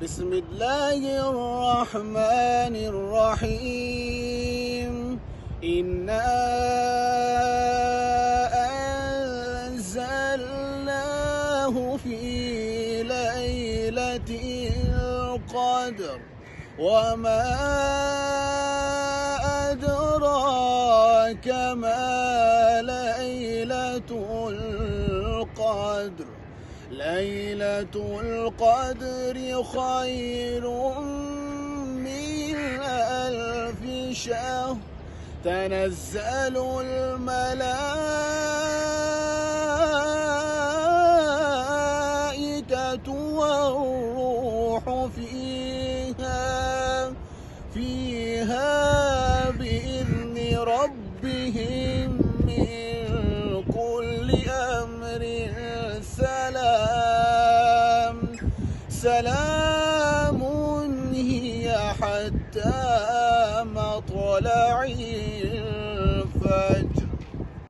بسم الله الرحمن الرحيم. إنا أنزلناه في ليلة القدر وما أدراك ما ليلة القدر. ليلة القدر خير من 1000 شهر. تنزل الملائكة والروح فيها بإذن ربهم من كل أمر. سلام هي حتى مطلع